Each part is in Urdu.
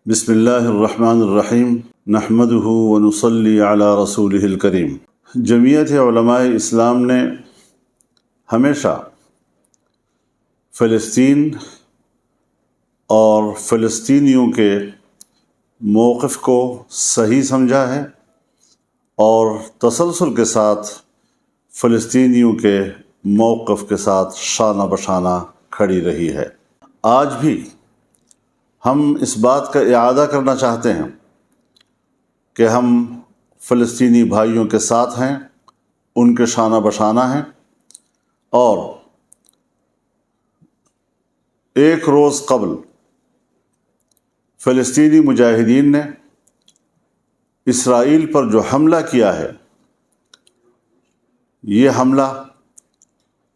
بسم اللہ الرحمن الرحیم نحمدہ ونصلی علی رسولہ الکریم۔ جمعیت علماء اسلام نے ہمیشہ فلسطین اور فلسطینیوں کے موقف کو صحیح سمجھا ہے اور تسلسل کے ساتھ فلسطینیوں کے موقف کے ساتھ شانہ بشانہ کھڑی رہی ہے۔ آج بھی ہم اس بات کا اعادہ کرنا چاہتے ہیں کہ ہم فلسطینی بھائیوں کے ساتھ ہیں، ان کے شانہ بشانہ ہیں، اور ایک روز قبل فلسطینی مجاہدین نے اسرائیل پر جو حملہ کیا ہے، یہ حملہ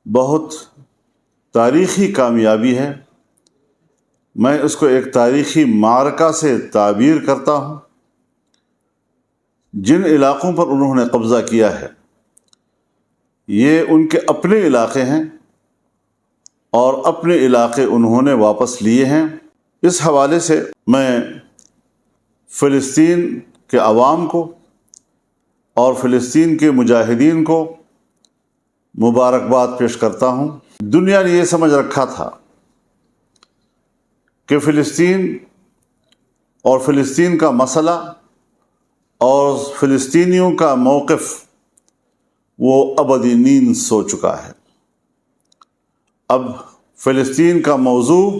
بہت تاریخی کامیابی ہے۔ میں اس کو ایک تاریخی معرکہ سے تعبیر کرتا ہوں۔ جن علاقوں پر انہوں نے قبضہ کیا ہے، یہ ان کے اپنے علاقے ہیں اور اپنے علاقے انہوں نے واپس لیے ہیں۔ اس حوالے سے میں فلسطین کے عوام کو اور فلسطین کے مجاہدین کو مبارکباد پیش کرتا ہوں۔ دنیا نے یہ سمجھ رکھا تھا کہ فلسطین اور فلسطین کا مسئلہ اور فلسطینیوں کا موقف وہ ابدی نیند سو چکا ہے۔ اب فلسطین کا موضوع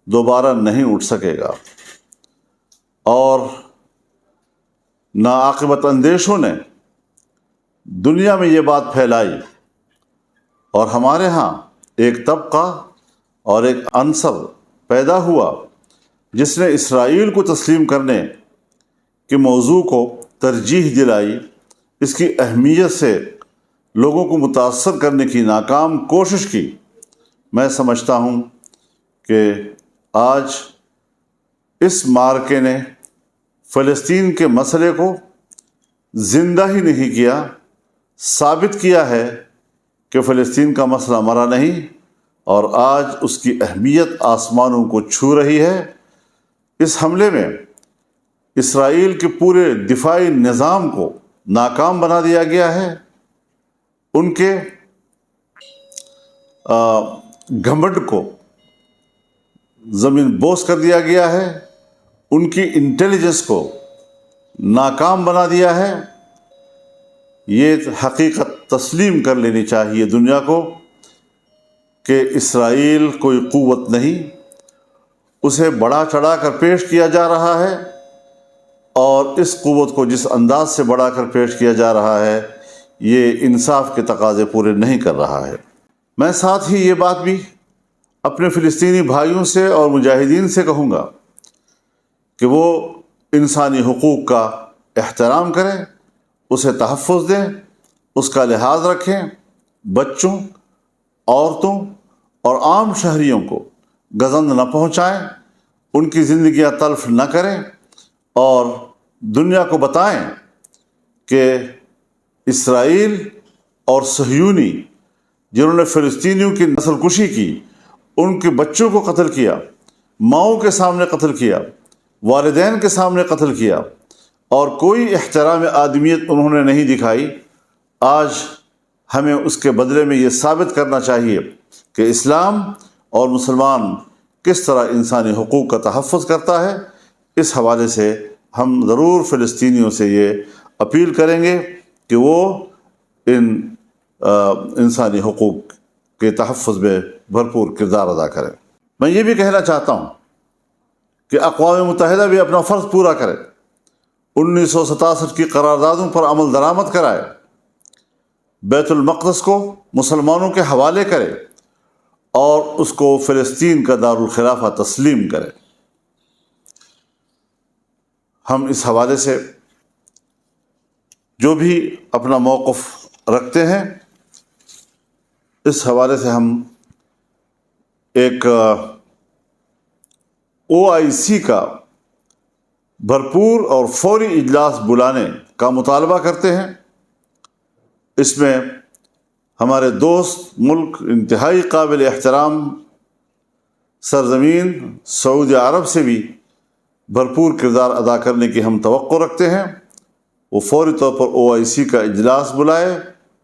دوبارہ نہیں اٹھ سکے گا، اور ناعاقبت اندیشوں نے دنیا میں یہ بات پھیلائی، اور ہمارے ہاں ایک طبقہ اور ایک عنصر پیدا ہوا جس نے اسرائیل کو تسلیم کرنے کے موضوع کو ترجیح دلائی، اس کی اہمیت سے لوگوں کو متاثر کرنے کی ناکام کوشش کی۔ میں سمجھتا ہوں کہ آج اس معرکے نے فلسطین کے مسئلے کو زندہ ہی نہیں کیا، ثابت کیا ہے کہ فلسطین کا مسئلہ مرا نہیں، اور آج اس کی اہمیت آسمانوں کو چھو رہی ہے۔ اس حملے میں اسرائیل کے پورے دفاعی نظام کو ناکام بنا دیا گیا ہے، ان کے گھمنڈ کو زمین بوس کر دیا گیا ہے، ان کی انٹیلیجنس کو ناکام بنا دیا ہے۔ یہ حقیقت تسلیم کر لینی چاہیے دنیا کو کہ اسرائیل کوئی قوت نہیں، اسے بڑا چڑھا کر پیش کیا جا رہا ہے، اور اس قوت کو جس انداز سے بڑھا کر پیش کیا جا رہا ہے، یہ انصاف کے تقاضے پورے نہیں کر رہا ہے۔ میں ساتھ ہی یہ بات بھی اپنے فلسطینی بھائیوں سے اور مجاہدین سے کہوں گا کہ وہ انسانی حقوق کا احترام کریں، اسے تحفظ دیں، اس کا لحاظ رکھیں، بچوں، عورتوں اور عام شہریوں کو گزند نہ پہنچائیں، ان کی زندگیاں تلف نہ کریں، اور دنیا کو بتائیں کہ اسرائیل اور صہیونی جنہوں نے فلسطینیوں کی نسل کشی کی، ان کے بچوں کو قتل کیا، ماؤں کے سامنے قتل کیا، والدین کے سامنے قتل کیا، اور کوئی احترام آدمیت انہوں نے نہیں دکھائی، آج ہمیں اس کے بدلے میں یہ ثابت کرنا چاہیے کہ اسلام اور مسلمان کس طرح انسانی حقوق کا تحفظ کرتا ہے۔ اس حوالے سے ہم ضرور فلسطینیوں سے یہ اپیل کریں گے کہ وہ ان انسانی حقوق کے تحفظ میں بھرپور کردار ادا کریں۔ میں یہ بھی کہنا چاہتا ہوں کہ اقوام متحدہ بھی اپنا فرض پورا کرے، 1967 کی قراردادوں پر عمل درآمد کرائے، بیت المقدس کو مسلمانوں کے حوالے کرے، اور اس کو فلسطین کا دارالخلافہ تسلیم کرے۔ ہم اس حوالے سے جو بھی اپنا موقف رکھتے ہیں، اس حوالے سے ہم ایک OIC کا بھرپور اور فوری اجلاس بلانے کا مطالبہ کرتے ہیں۔ اس میں ہمارے دوست ملک، انتہائی قابل احترام سرزمین سعودی عرب سے بھی بھرپور کردار ادا کرنے کی ہم توقع رکھتے ہیں، وہ فوری طور پر OIC کا اجلاس بلائے،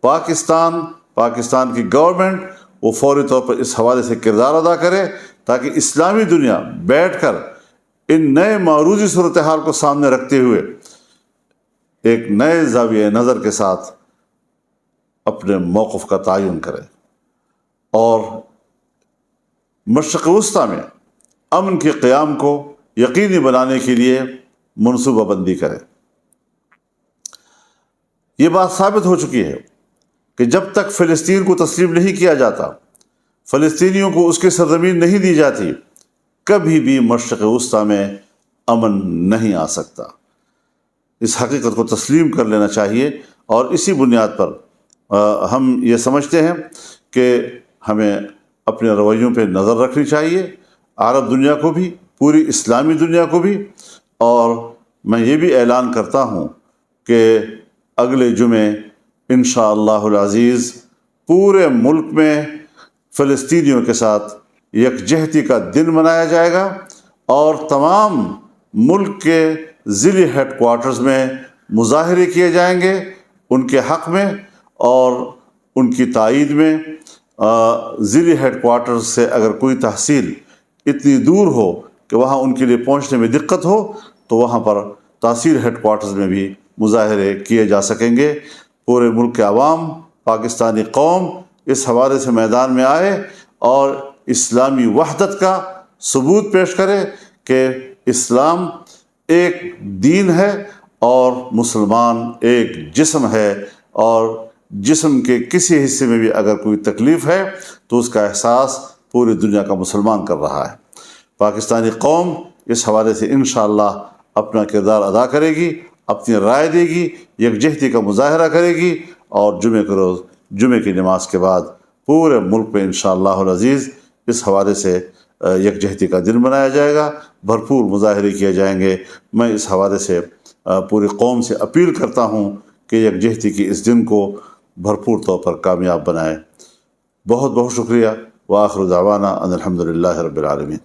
پاکستان کی گورنمنٹ وہ فوری طور پر اس حوالے سے کردار ادا کرے تاکہ اسلامی دنیا بیٹھ کر ان نئے معروضی صورتحال کو سامنے رکھتے ہوئے ایک نئے زاویہ نظر کے ساتھ اپنے موقف کا تعین کرے اور مشرق وسطیٰ میں امن کے قیام کو یقینی بنانے کے لیے منصوبہ بندی کرے۔ یہ بات ثابت ہو چکی ہے کہ جب تک فلسطین کو تسلیم نہیں کیا جاتا، فلسطینیوں کو اس کی سرزمین نہیں دی جاتی، کبھی بھی مشرق وسطیٰ میں امن نہیں آ سکتا۔ اس حقیقت کو تسلیم کر لینا چاہیے اور اسی بنیاد پر ہم یہ سمجھتے ہیں کہ ہمیں اپنے رویوں پہ نظر رکھنی چاہیے، عرب دنیا کو بھی، پوری اسلامی دنیا کو بھی۔ اور میں یہ بھی اعلان کرتا ہوں کہ اگلے جمعے انشاءاللہ العزیز پورے ملک میں فلسطینیوں کے ساتھ یکجہتی کا دن منایا جائے گا اور تمام ملک کے ضلعی ہیڈ کوارٹرز میں مظاہرے کیے جائیں گے ان کے حق میں اور ان کی تائید میں۔ ضلعی ہیڈ کوارٹرز سے اگر کوئی تحصیل اتنی دور ہو کہ وہاں ان کے لیے پہنچنے میں دقت ہو تو وہاں پر تحصیل ہیڈ کوارٹرز میں بھی مظاہرے کیے جا سکیں گے۔ پورے ملک کے عوام، پاکستانی قوم اس حوالے سے میدان میں آئے اور اسلامی وحدت کا ثبوت پیش کرے کہ اسلام ایک دین ہے اور مسلمان ایک جسم ہے، اور جسم کے کسی حصے میں بھی اگر کوئی تکلیف ہے تو اس کا احساس پوری دنیا کا مسلمان کر رہا ہے۔ پاکستانی قوم اس حوالے سے انشاءاللہ اپنا کردار ادا کرے گی، اپنی رائے دے گی، یکجہتی کا مظاہرہ کرے گی، اور جمعے کے روز جمعے کی نماز کے بعد پورے ملک میں انشاءاللہ العزیز اس حوالے سے یکجہتی کا دن منایا جائے گا، بھرپور مظاہرے کیے جائیں گے۔ میں اس حوالے سے پوری قوم سے اپیل کرتا ہوں کہ یکجہتی کی اس دن کو بھرپور طور پر کامیاب بنائیں۔ بہت بہت شکریہ۔ وآخر دعوانا ان الحمدللہ رب العالمین۔